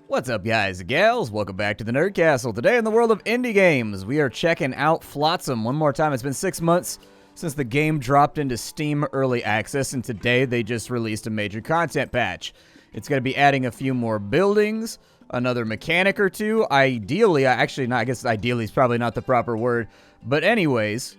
What's up, guys and gals? Welcome back to the Nerd Castle. Today in the world of indie games, we are checking out Flotsam one more time. It's been 6 months since the game dropped into Steam Early Access, and today they just released a major content patch. It's going to be adding a few more buildings, another mechanic or two. Ideally, I guess ideally is probably not the proper word, but anyways,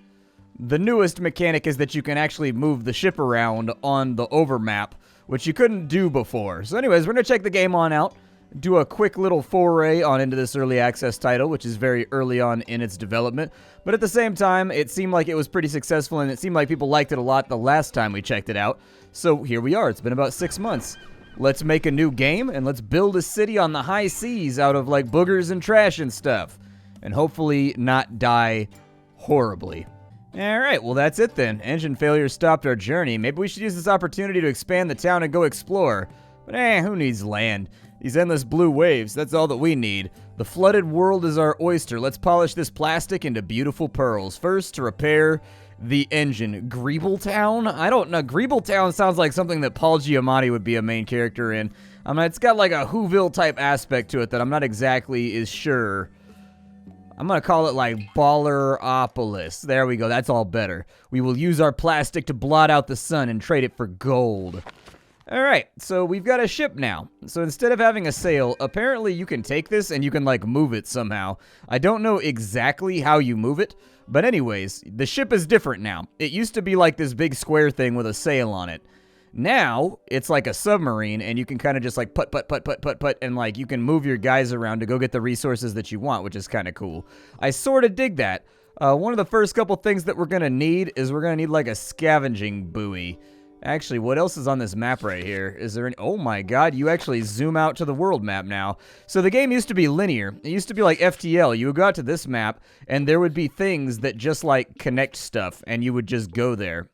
the newest mechanic is that you can actually move the ship around on the overmap, which you couldn't do before. So anyways, we're going to check the game on out. Do a quick little foray on into this early access title, which is very early on in its development. But at the same time, it seemed like it was pretty successful, and it seemed like people liked it a lot the last time we checked it out. So here we are. It's been about 6 months. Let's make a new game, and let's build a city on the high seas out of, like, boogers and trash and stuff. And hopefully not die horribly. Alright, well that's it then. Engine failure stopped our journey. Maybe we should use this opportunity to expand the town and go explore. But who needs land? These endless blue waves, that's all that we need. The flooded world is our oyster. Let's polish this plastic into beautiful pearls. First, to repair the engine. Greebletown? I don't know. Greebletown sounds like something that Paul Giamatti would be a main character in. I mean, it's got like a Whoville type aspect to it that I'm not exactly sure. I'm gonna call it like Balleropolis. There we go, that's all better. We will use our plastic to blot out the sun and trade it for gold. Alright, so we've got a ship now. So instead of having a sail, apparently you can take this and you can like move it somehow. I don't know exactly how you move it, but anyways, the ship is different now. It used to be like this big square thing with a sail on it. Now, it's like a submarine, and you can kind of just like put, and like you can move your guys around to go get the resources that you want, which is kind of cool. I sort of dig that. One of the first couple things that we're going to need is we're going to need like a scavenging buoy. Actually, what else is on this map right here? Is there any... Oh my god, you actually zoom out to the world map now. So the game used to be linear. It used to be like FTL. You would go out to this map, and there would be things that just like connect stuff, and you would just go there.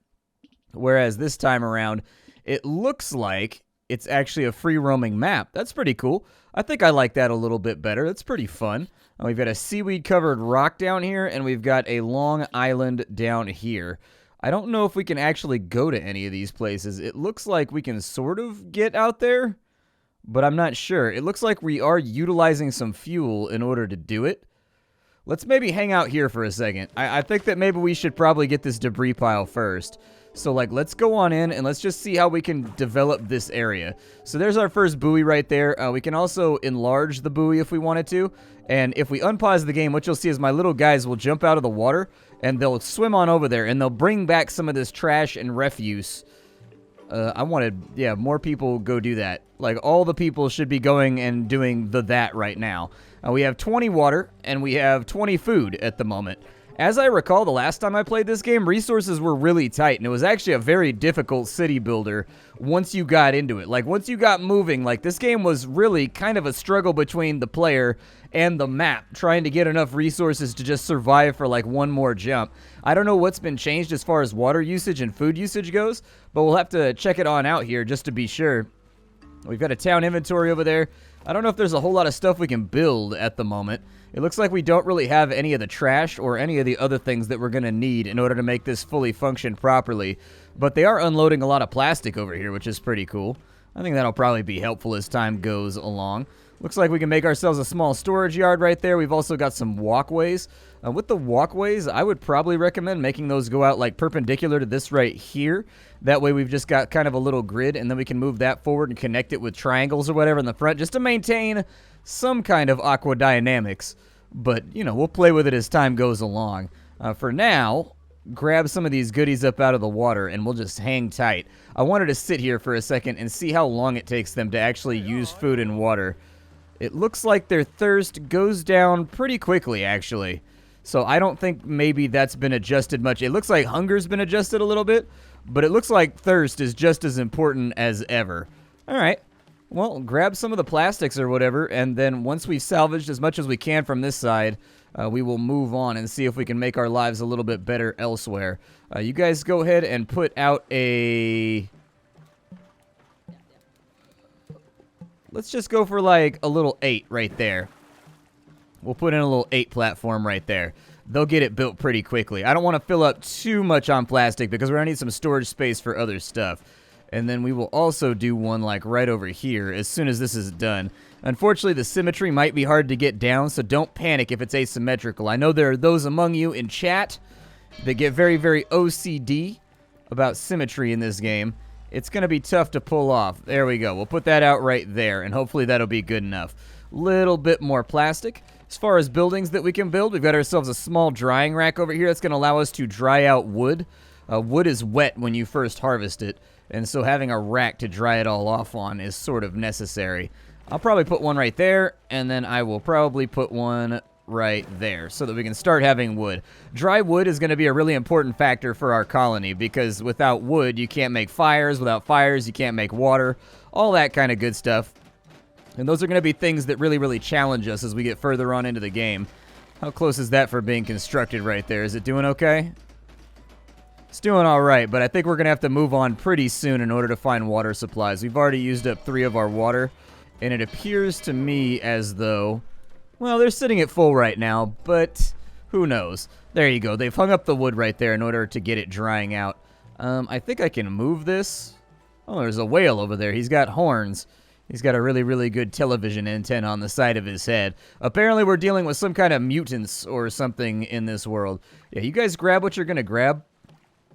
Whereas this time around, it looks like it's actually a free-roaming map. That's pretty cool. I think I like that a little bit better. That's pretty fun. We've got a seaweed-covered rock down here, and we've got a long island down here. I don't know if we can actually go to any of these places. It looks like we can sort of get out there, but I'm not sure. It looks like we are utilizing some fuel in order to do it. Let's maybe hang out here for a second. I think that maybe we should probably get this debris pile first. So, like, let's go on in and let's just see how we can develop this area. So there's our first buoy right there. We can also enlarge the buoy if we wanted to. And if we unpause the game, what you'll see is my little guys will jump out of the water and they'll swim on over there and they'll bring back some of this trash and refuse. I wanted, yeah, more people go do that. Like, all the people should be going and doing that right now. We have 20 water and we have 20 food at the moment. As I recall, the last time I played this game, resources were really tight, and it was actually a very difficult city builder once you got into it. Like, once you got moving, like, this game was really kind of a struggle between the player and the map, trying to get enough resources to just survive for, like, one more jump. I don't know what's been changed as far as water usage and food usage goes, but we'll have to check it on out here just to be sure. We've got a town inventory over there. I don't know if there's a whole lot of stuff we can build at the moment. It looks like we don't really have any of the trash or any of the other things that we're going to need in order to make this fully function properly. But they are unloading a lot of plastic over here, which is pretty cool. I think that'll probably be helpful as time goes along. Looks like we can make ourselves a small storage yard right there. We've also got some walkways. With the walkways, I would probably recommend making those go out like perpendicular to this right here. That way we've just got kind of a little grid, and then we can move that forward and connect it with triangles or whatever in the front just to maintain some kind of aquadynamics. But, you know, we'll play with it as time goes along. For now, grab some of these goodies up out of the water, and we'll just hang tight. I wanted to sit here for a second and see how long it takes them to actually use food and water. It looks like their thirst goes down pretty quickly, actually. So I don't think maybe that's been adjusted much. It looks like hunger's been adjusted a little bit, but it looks like thirst is just as important as ever. All right. Well, grab some of the plastics or whatever, and then once we've salvaged as much as we can from this side, we will move on and see if we can make our lives a little bit better elsewhere. You guys go ahead and put out a... Let's just go for like a little 8 right there. We'll put in a little 8 platform right there. They'll get it built pretty quickly. I don't want to fill up too much on plastic because we're going to need some storage space for other stuff. And then we will also do one like right over here as soon as this is done. Unfortunately, the symmetry might be hard to get down, so don't panic if it's asymmetrical. I know there are those among you in chat that get very, very OCD about symmetry in this game. It's going to be tough to pull off. There we go. We'll put that out right there, and hopefully that'll be good enough. Little bit more plastic. As far as buildings that we can build, we've got ourselves a small drying rack over here that's going to allow us to dry out wood. Wood is wet when you first harvest it, and so having a rack to dry it all off on is sort of necessary. I'll probably put one right there, and then I will probably put one right there so that we can start having wood. Dry wood is going to be a really important factor for our colony because without wood, you can't make fires. Without fires, you can't make water. All that kind of good stuff. And those are going to be things that really, really challenge us as we get further on into the game. How close is that for being constructed right there? Is it doing okay? It's doing all right, but I think we're going to have to move on pretty soon in order to find water supplies. We've already used up 3 of our water, and it appears to me as though, well, they're sitting at full right now, but who knows? There you go. They've hung up the wood right there in order to get it drying out. I think I can move this. Oh, there's a whale over there. He's got horns. He's got a really, really good television antenna on the side of his head. Apparently, we're dealing with some kind of mutants or something in this world. Yeah, you guys grab what you're going to grab.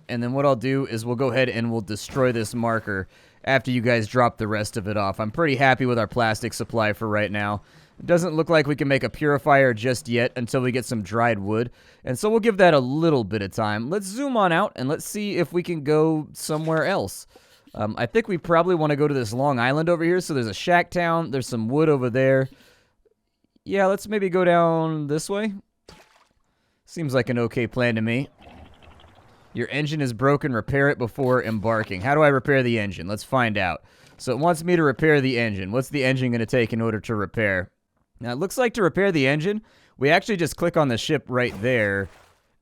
And then what I'll do is we'll go ahead and we'll destroy this marker after you guys drop the rest of it off. I'm pretty happy with our plastic supply for right now. It doesn't look like we can make a purifier just yet until we get some dried wood. And so we'll give that a little bit of time. Let's zoom on out and let's see if we can go somewhere else. I think we probably want to go to this long island over here. So there's a shack town. There's some wood over there. Yeah, let's maybe go down this way. Seems like an okay plan to me. Your engine is broken. Repair it before embarking. How do I repair the engine? Let's find out. So it wants me to repair the engine. What's the engine going to take in order to repair? Now, it looks like to repair the engine, we actually just click on the ship right there.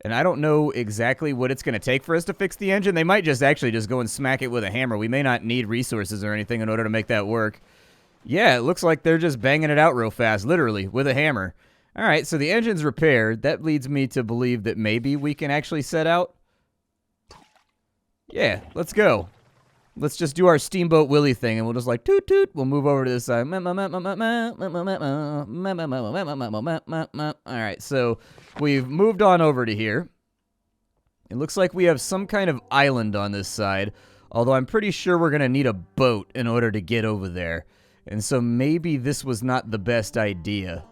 And I don't know exactly what it's going to take for us to fix the engine. They might just actually just go and smack it with a hammer. We may not need resources or anything in order to make that work. Yeah, it looks like they're just banging it out real fast, literally, with a hammer. All right, so the engine's repaired. That leads me to believe that maybe we can actually set out. Yeah, let's go. Let's just do our Steamboat Willie thing, and we'll just like toot toot. We'll move over to this side. All right, so we've moved on over to here. It looks like we have some kind of island on this side, although I'm pretty sure we're going to need a boat in order to get over there. And so maybe this was not the best idea.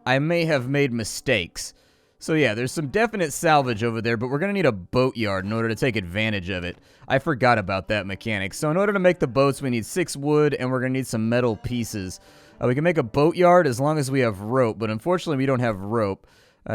I may have made mistakes. So yeah, there's some definite salvage over there, but we're going to need a boatyard in order to take advantage of it. I forgot about that mechanic. So in order to make the boats, we need 6 wood, and we're going to need some metal pieces. We can make a boatyard as long as we have rope, but unfortunately we don't have rope.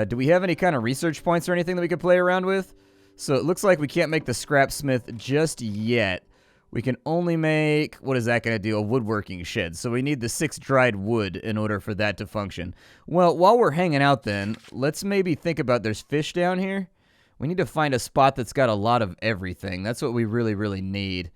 Do we have any kind of research points or anything that we could play around with? So it looks like we can't make the scrapsmith just yet. We can only make, what is that going to do? A woodworking shed. So we need the 6 dried wood in order for that to function. Well, while we're hanging out then, let's maybe think about, there's fish down here. We need to find a spot that's got a lot of everything. That's what we really, really need.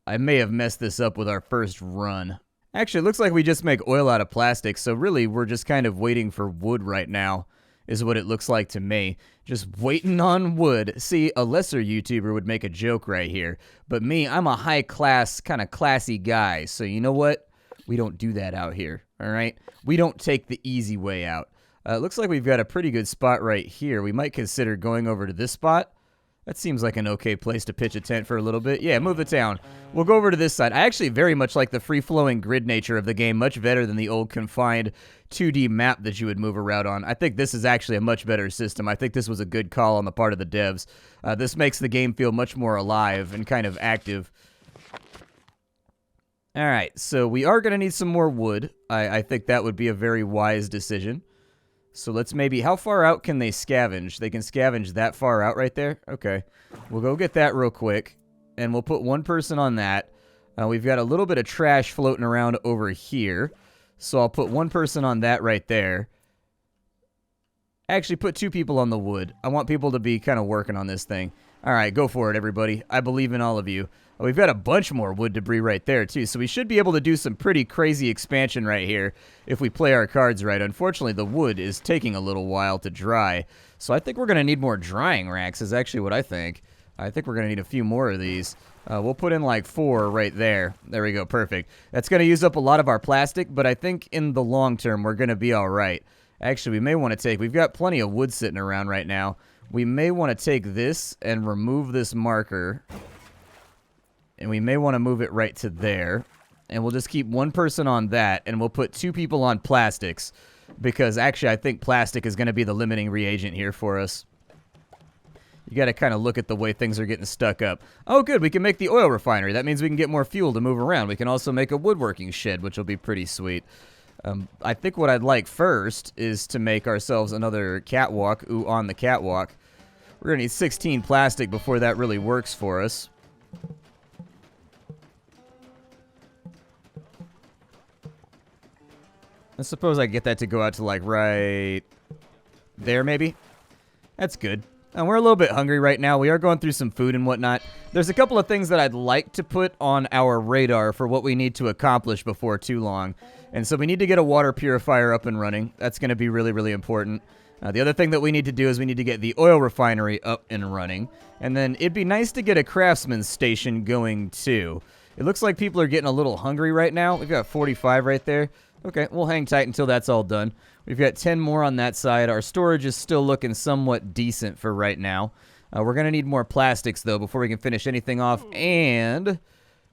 I may have messed this up with our first run. Actually, it looks like we just make oil out of plastic, so really we're just kind of waiting for wood right now, is what it looks like to me. Just waiting on wood. See, a lesser YouTuber would make a joke right here. But me, I'm a high-class, kind of classy guy. So you know what? We don't do that out here, all right? We don't take the easy way out. Looks like we've got a pretty good spot right here. We might consider going over to this spot. That seems like an okay place to pitch a tent for a little bit. Yeah, move the town. We'll go over to this side. I actually very much like the free-flowing grid nature of the game, much better than the old confined 2D map that you would move around on. I think this is actually a much better system. I think this was a good call on the part of the devs. This makes the game feel much more alive and kind of active. All right, so we are going to need some more wood. I think that would be a very wise decision. So let's maybe, how far out can they scavenge? They can scavenge that far out right there? Okay. We'll go get that real quick, and we'll put 1 person on that. We've got a little bit of trash floating around over here, so I'll put 1 person on that right there. Actually, put 2 people on the wood. I want people to be kind of working on this thing. All right, go for it, everybody. I believe in all of you. We've got a bunch more wood debris right there, too, so we should be able to do some pretty crazy expansion right here if we play our cards right. Unfortunately, the wood is taking a little while to dry, so I think we're going to need more drying racks is actually what I think. I think we're going to need a few more of these. We'll put in like 4 right there. There we go, perfect. That's going to use up a lot of our plastic, but I think in the long term we're going to be all right. Actually, we may want to take, we've got plenty of wood sitting around right now. We may want to take this and remove this marker. And we may want to move it right to there. And we'll just keep 1 person on that, and we'll put 2 people on plastics. Because actually I think plastic is going to be the limiting reagent here for us. You got to kind of look at the way things are getting stuck up. Oh, good. We can make the oil refinery. That means we can get more fuel to move around. We can also make a woodworking shed, which will be pretty sweet. I think what I'd like first is to make ourselves another catwalk. Ooh, on the catwalk. We're going to need 16 plastic before that really works for us. I suppose I get that to go out to, like, right there, maybe? That's good. And we're a little bit hungry right now. We are going through some food and whatnot. There's a couple of things that I'd like to put on our radar for what we need to accomplish before too long. And so we need to get a water purifier up and running. That's going to be really, really important. The other thing that we need to do is we need to get the oil refinery up and running. And then it'd be nice to get a craftsman's station going, too. It looks like people are getting a little hungry right now. We've got 45 right there. Okay, we'll hang tight until that's all done. We've got 10 more on that side. Our storage is still looking somewhat decent for right now. We're going to need more plastics, though, before we can finish anything off. And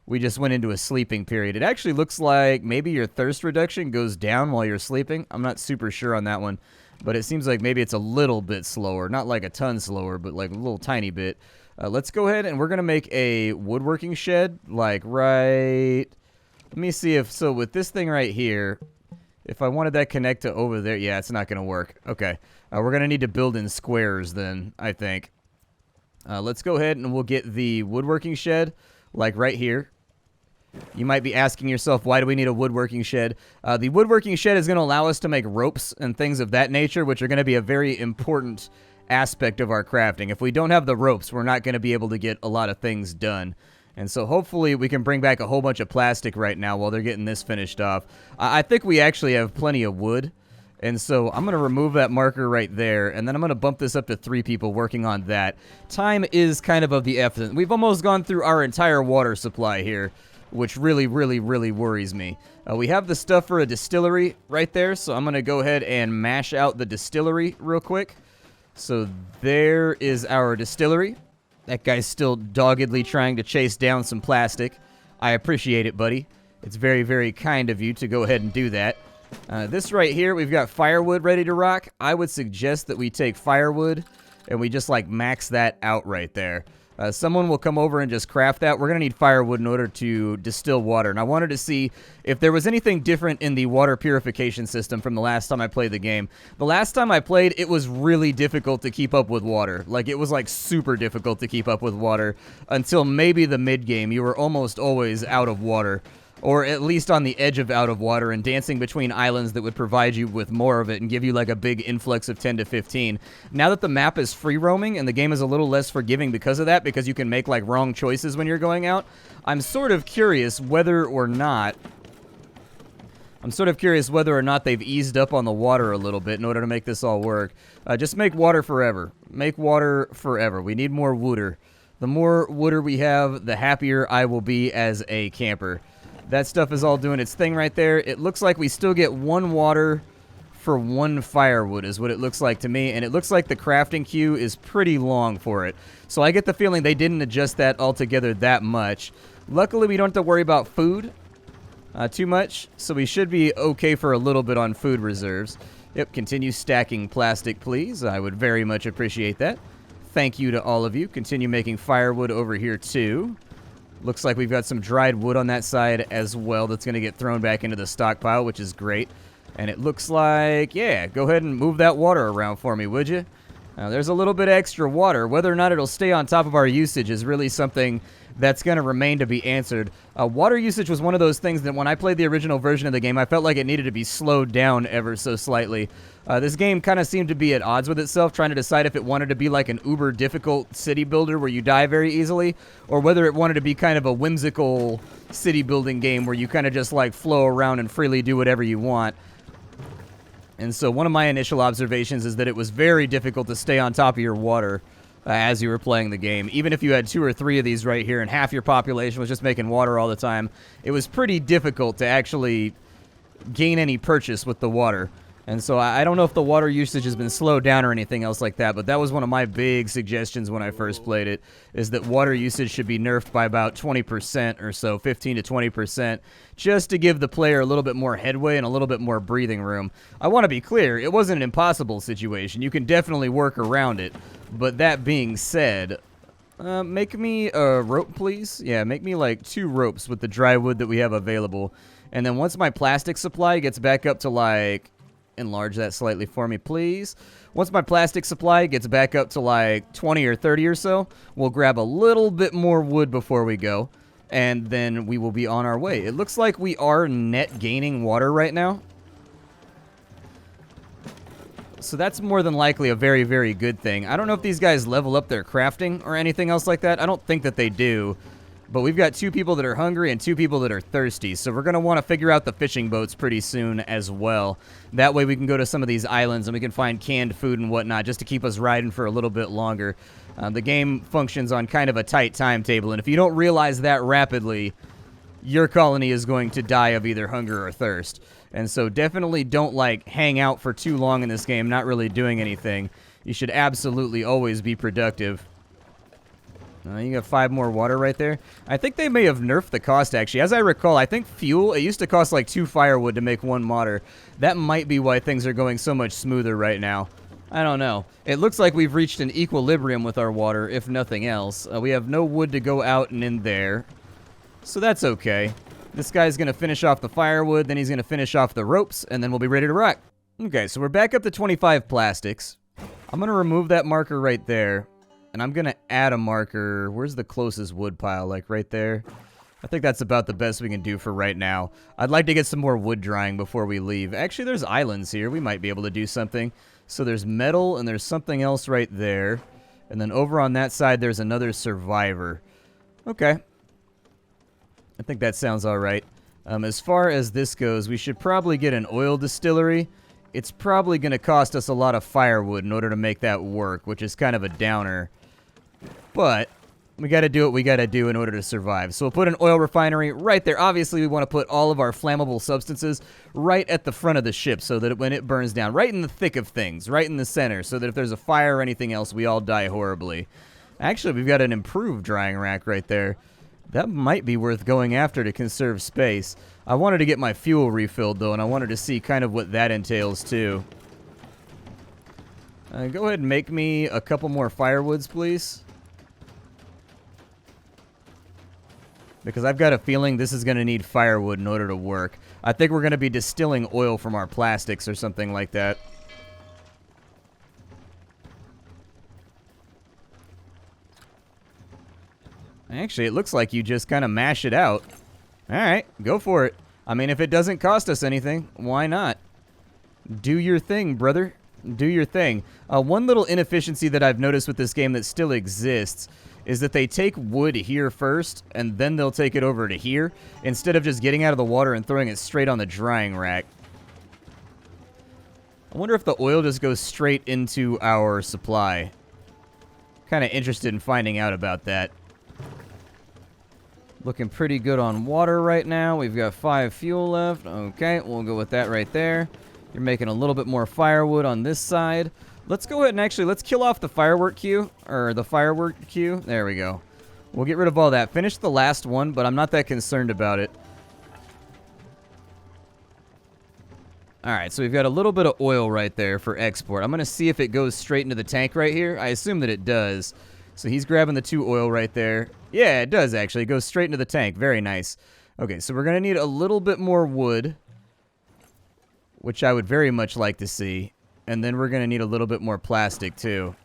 we just went into a sleeping period. It actually looks like maybe your thirst reduction goes down while you're sleeping. I'm not super sure on that one. But it seems like maybe it's a little bit slower. Not like a ton slower, but like a little tiny bit. Let's go ahead and we're going to make a woodworking shed. Like right... Let me see if... So with this thing right here... If I wanted that connect to over there, yeah, it's not going to work. Okay. We're going to need to build in squares then, I think. Let's go ahead and we'll get the woodworking shed, like right here. You might be asking yourself, why do we need a woodworking shed? The woodworking shed is going to allow us to make ropes and things of that nature, which are going to be a very important aspect of our crafting. If we don't have the ropes, we're not going to be able to get a lot of things done. And so hopefully we can bring back a whole bunch of plastic right now while they're getting this finished off. I think we actually have plenty of wood. And so I'm going to remove that marker right there. And then I'm going to bump this up to 3 people working on that. Time is kind of the essence. We've almost gone through our entire water supply here, which really, really, really worries me. We have the stuff for a distillery right there. So I'm going to go ahead and mash out the distillery real quick. So there is our distillery. That guy's still doggedly trying to chase down some plastic. I appreciate it, buddy. It's very, very kind of you to go ahead and do that. This right here, we've got firewood ready to rock. I would suggest that we take firewood and we just, like, max that out right there. Someone will come over and just craft that. We're going to need firewood in order to distill water. And I wanted to see if there was anything different in the water purification system from the last time I played the game. The last time I played, it was really difficult to keep up with water. Like, it was, like, super difficult to keep up with water until maybe the mid-game. You were almost always out of water. Or at least on the edge of out of water and dancing between islands that would provide you with more of it and give you like a big influx of 10 to 15. Now that the map is free roaming and the game is a little less forgiving because of that, because you can make like wrong choices when you're going out, I'm sort of curious whether or not they've eased up on the water a little bit in order to make this all work. Just make water forever. Make water forever. We need more wooder. The more wooder we have, the happier I will be as a camper. That stuff is all doing its thing right there. It looks like we still get 1 water for 1 firewood is what it looks like to me. And it looks like the crafting queue is pretty long for it. So I get the feeling they didn't adjust that altogether that much. Luckily, we don't have to worry about food too much. So we should be okay for a little bit on food reserves. Yep, continue stacking plastic, please. I would very much appreciate that. Thank you to all of you. Continue making firewood over here, too. Looks like we've got some dried wood on that side as well that's going to get thrown back into the stockpile, which is great. And it looks like, yeah, go ahead and move that water around for me, would you? There's a little bit of extra water. Whether or not it'll stay on top of our usage is really something that's going to remain to be answered. Water usage was one of those things that when I played the original version of the game, I felt like it needed to be slowed down ever so slightly. This game kind of seemed to be at odds with itself, trying to decide if it wanted to be like an uber difficult city builder where you die very easily, or whether it wanted to be kind of a whimsical city building game where you kind of just like flow around and freely do whatever you want. And so one of my initial observations is that it was very difficult to stay on top of your water. as you were playing the game. Even if you had 2 or 3 of these right here and half your population was just making water all the time, it was pretty difficult to actually gain any purchase with the water. And so I don't know if the water usage has been slowed down or anything else like that, but that was one of my big suggestions when I first played it, is that water usage should be nerfed by about 20% or so, 15 to 20%, just to give the player a little bit more headway and a little bit more breathing room. I want to be clear, it wasn't an impossible situation. You can definitely work around it. But that being said, make me a rope, please. Yeah, make me like 2 ropes with the dry wood that we have available. And then once my plastic supply gets back up to like... enlarge that slightly for me, please. Once my plastic supply gets back up to like 20 or 30 or so, we'll grab a little bit more wood before we go, and then we will be on our way. It looks like we are net gaining water right now. So that's more than likely a very, very good thing. I don't know if these guys level up their crafting or anything else like that. I don't think that they do. But we've got 2 people that are hungry and 2 people that are thirsty, so we're going to want to figure out the fishing boats pretty soon as well. That way we can go to some of these islands and we can find canned food and whatnot just to keep us riding for a little bit longer. The game functions on kind of a tight timetable, and if you don't realize that rapidly, your colony is going to die of either hunger or thirst. And so definitely don't, like, hang out for too long in this game not really doing anything. You should absolutely always be productive. You got 5 more water right there. I think they may have nerfed the cost, actually. As I recall, I think fuel, it used to cost like 2 firewood to make 1 water. That might be why things are going so much smoother right now. I don't know. It looks like we've reached an equilibrium with our water, if nothing else. We have no wood to go out and in there, so that's okay. This guy's going to finish off the firewood, then he's going to finish off the ropes, and then we'll be ready to rock. Okay, so we're back up to 25 plastics. I'm going to remove that marker right there. And I'm going to add a marker. Where's the closest wood pile? Like right there? I think that's about the best we can do for right now. I'd like to get some more wood drying before we leave. Actually, there's islands here. We might be able to do something. So there's metal and there's something else right there. And then over on that side, there's another survivor. Okay. I think that sounds all right. As far as this goes, we should probably get an oil distillery. It's probably going to cost us a lot of firewood in order to make that work, which is kind of a downer. But we got to do what we got to do in order to survive. So we'll put an oil refinery right there. Obviously, we want to put all of our flammable substances right at the front of the ship so that when it burns down, right in the thick of things, right in the center, so that if there's a fire or anything else, we all die horribly. Actually, we've got an improved drying rack right there. That might be worth going after to conserve space. I wanted to get my fuel refilled, though, and I wanted to see kind of what that entails, too. Go ahead and make me a couple more firewoods, please. Because I've got a feeling this is going to need firewood in order to work. I think we're going to be distilling oil from our plastics or something like that. Actually, it looks like you just kind of mash it out. Alright, go for it. I mean, if it doesn't cost us anything, why not? Do your thing, brother. Do your thing. One little inefficiency that I've noticed with this game that still exists is that they take wood here first, and then they'll take it over to here, instead of just getting out of the water and throwing it straight on the drying rack. I wonder if the oil just goes straight into our supply. Kind of interested in finding out about that. Looking pretty good on water right now. We've got 5 fuel left. Okay, we'll go with that right there. You're making a little bit more firewood on this side. Let's go ahead and actually, let's kill off the firework queue, or the firework queue. There we go. We'll get rid of all that. Finish the last one, but I'm not that concerned about it. Alright, so we've got a little bit of oil right there for export. I'm going to see if it goes straight into the tank right here. I assume that it does. So he's grabbing the 2 oil right there. Yeah, it does actually. It goes straight into the tank. Very nice. Okay, so we're going to need a little bit more wood, which I would very much like to see. And then we're going to need a little bit more plastic, too.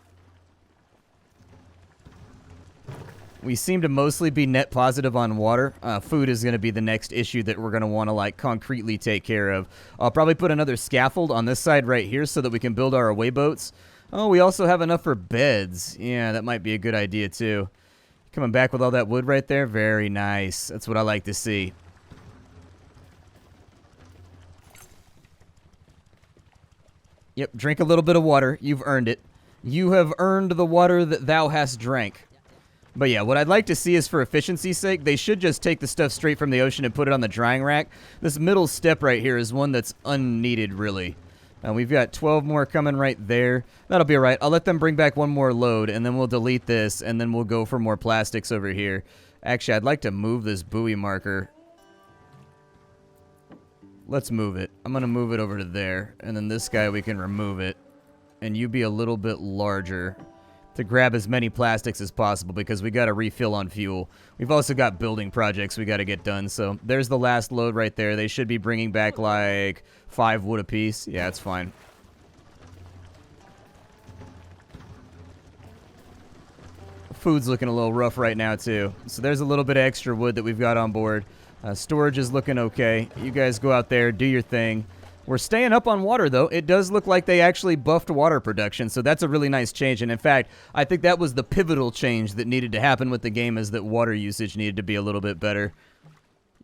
We seem to mostly be net positive on water. Food is going to be the next issue that we're going to want to, like, concretely take care of. I'll probably put another scaffold on this side right here so that we can build our away boats. Oh, we also have enough for beds. Yeah, that might be a good idea, too. Coming back with all that wood right there. Very nice. That's what I like to see. Yep, drink a little bit of water. You've earned it. You have earned the water that thou hast drank. But yeah, what I'd like to see is, for efficiency's sake, they should just take the stuff straight from the ocean and put it on the drying rack. This middle step right here is one that's unneeded, really. We've got 12 more coming right there. That'll be all right. I'll let them bring back one more load, and then we'll delete this, and then we'll go for more plastics over here. Actually, I'd like to move this buoy marker. Let's move it. I'm going to move it over to there, and then this guy, we can remove it. And you be a little bit larger to grab as many plastics as possible, because we got to refill on fuel. We've also got building projects we got to get done. So there's the last load right there. They should be bringing back like 5 wood apiece. Yeah, it's fine. Food's looking a little rough right now too. So there's a little bit of extra wood that we've got on board. Storage is looking okay. You guys go out there, do your thing. We're staying up on water, though. It does look like they actually buffed water production, so that's a really nice change. And in fact, I think that was the pivotal change that needed to happen with the game, is that water usage needed to be a little bit better.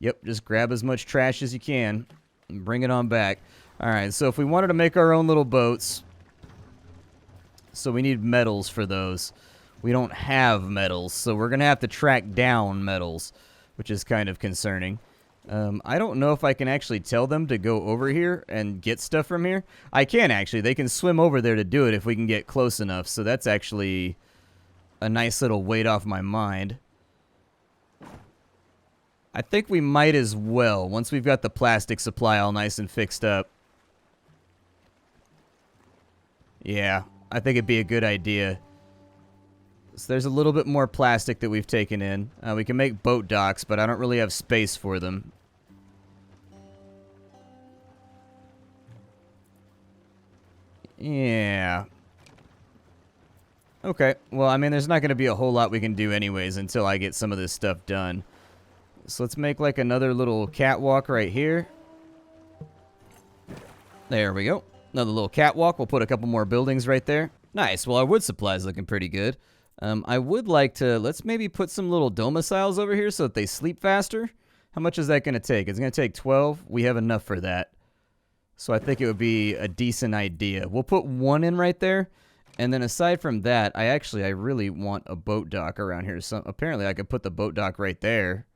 Yep, just grab as much trash as you can and bring it on back. All right, so if we wanted to make our own little boats, so we need metals for those. We don't have metals, so we're going to have to track down metals, which is kind of concerning. I don't know if I can actually tell them to go over here and get stuff from here. I can, actually. They can swim over there to do it if we can get close enough. So that's actually a nice little weight off my mind. I think we might as well, once we've got the plastic supply all nice and fixed up. Yeah, I think it'd be a good idea. So there's a little bit more plastic that we've taken in. We can make boat docks, but I don't really have space for them. Yeah. Okay, well, I mean, there's not going to be a whole lot we can do anyways until I get some of this stuff done. So let's make like another little catwalk right here. There we go. Another little catwalk. We'll put a couple more buildings right there. Nice. Well, our wood supply is looking pretty good. I would like to, let's maybe put some little domiciles over here so that they sleep faster. How much is that going to take? It's going to take 12. We have enough for that. So I think it would be a decent idea. We'll put one in right there. And then aside from that, I really want a boat dock around here. So apparently I could put the boat dock right there.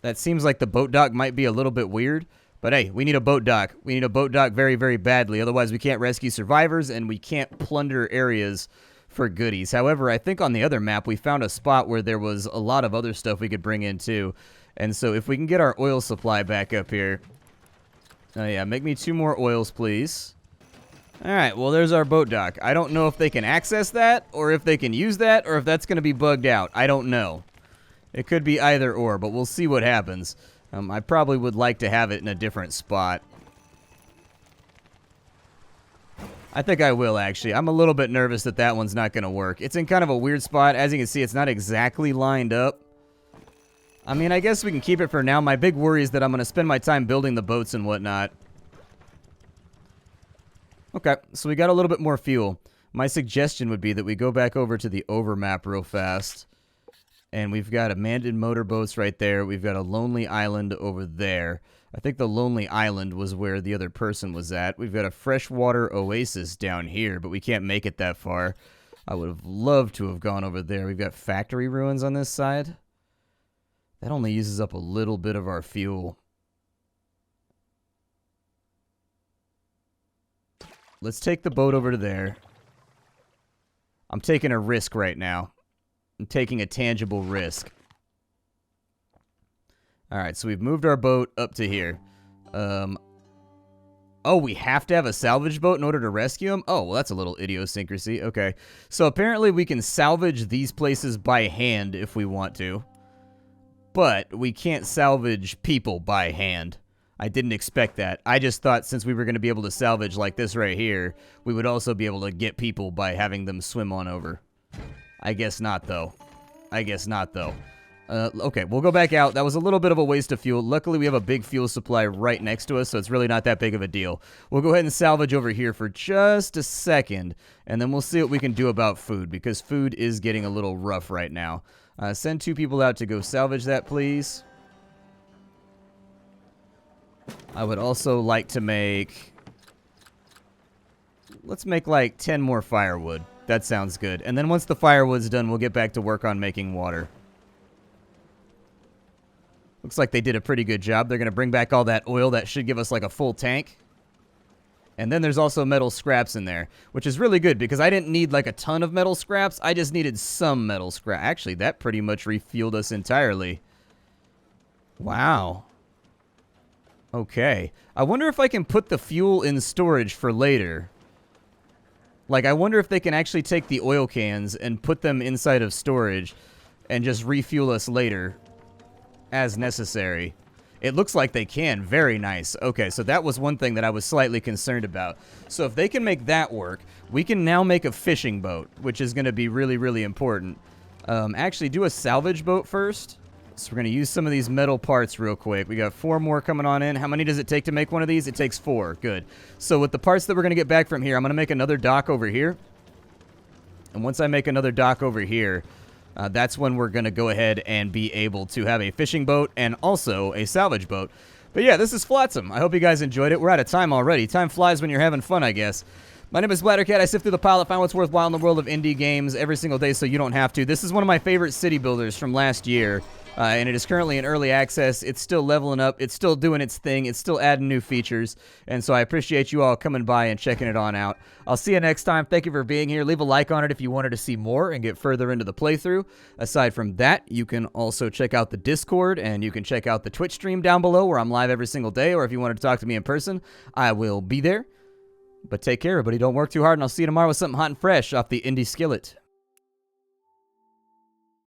That seems like the boat dock might be a little bit weird. But hey, we need a boat dock. We need a boat dock very, very badly. Otherwise, we can't rescue survivors and we can't plunder areas for goodies. However, I think on the other map, we found a spot where there was a lot of other stuff we could bring in too. And so if we can get our oil supply back up here. Oh yeah, make me 2 more oils, please. Alright, well there's our boat dock. I don't know if they can access that, or if they can use that, or if that's going to be bugged out. I don't know. It could be either or, but we'll see what happens. I probably would like to have it in a different spot. I think I will, actually. I'm a little bit nervous that that one's not going to work. It's in kind of a weird spot. As you can see, it's not exactly lined up. I mean, I guess we can keep it for now. My big worry is that I'm going to spend my time building the boats and whatnot. Okay, so we got a little bit more fuel. My suggestion would be that we go back over to the overmap real fast. And we've got abandoned motorboats right there. We've got a lonely island over there. I think the lonely island was where the other person was at. We've got a freshwater oasis down here, but we can't make it that far. I would have loved to have gone over there. We've got factory ruins on this side. That only uses up a little bit of our fuel. Let's take the boat over to there. I'm taking a risk right now. I'm taking a tangible risk. Alright, so we've moved our boat up to here. Oh, we have to have a salvage boat in order to rescue him? Oh, well, that's a little idiosyncrasy. Okay. So apparently we can salvage these places by hand if we want to. But we can't salvage people by hand. I didn't expect that. I just thought since we were going to be able to salvage like this right here, we would also be able to get people by having them swim on over. I guess not, though. I guess not, though. Okay, we'll go back out. That was a little bit of a waste of fuel. Luckily, we have a big fuel supply right next to us, so it's really not that big of a deal. We'll go ahead and salvage over here for just a second, and then we'll see what we can do about food, because food is getting a little rough right now. Send 2 people out to go salvage that, please. I would also like to make let's make like 10 more firewood. That sounds good. And then once the firewood's done, we'll get back to work on making water. Looks like they did a pretty good job. They're going to bring back all that oil. That should give us like a full tank. And then there's also metal scraps in there, which is really good because I didn't need like a ton of metal scraps. I just needed some metal scrap. Actually, that pretty much refueled us entirely. Wow. Okay. I wonder if I can put the fuel in storage for later. Like, I wonder if they can actually take the oil cans and put them inside of storage and just refuel us later as necessary. It looks like they can. Very nice. Okay, so that was one thing that I was slightly concerned about. So if they can make that work, we can now make a fishing boat, which is going to be really, really important. Actually, do a salvage boat first. So we're going to use some of these metal parts real quick. We got 4 more coming on in. How many does it take to make one of these? It takes 4. Good. So with the parts that we're going to get back from here, I'm going to make another dock over here. And once I make another dock over here, that's when we're going to go ahead and be able to have a fishing boat and also a salvage boat. But yeah, this is Flotsam. I hope you guys enjoyed it. We're out of time already. Time flies when you're having fun, I guess. My name is Splat. I sift through the pile to find what's worthwhile in the world of indie games every single day so you don't have to. This is one of my favorite city builders from last year, and it is currently in early access. It's still leveling up. It's still doing its thing. It's still adding new features, and so I appreciate you all coming by and checking it on out. I'll see you next time. Thank you for being here. Leave a like on it if you wanted to see more and get further into the playthrough. Aside from that, you can also check out the Discord, and you can check out the Twitch stream down below where I'm live every single day, or if you wanted to talk to me in person, I will be there. But take care, everybody. Don't work too hard, and I'll see you tomorrow with something hot and fresh off the Indie Skillet.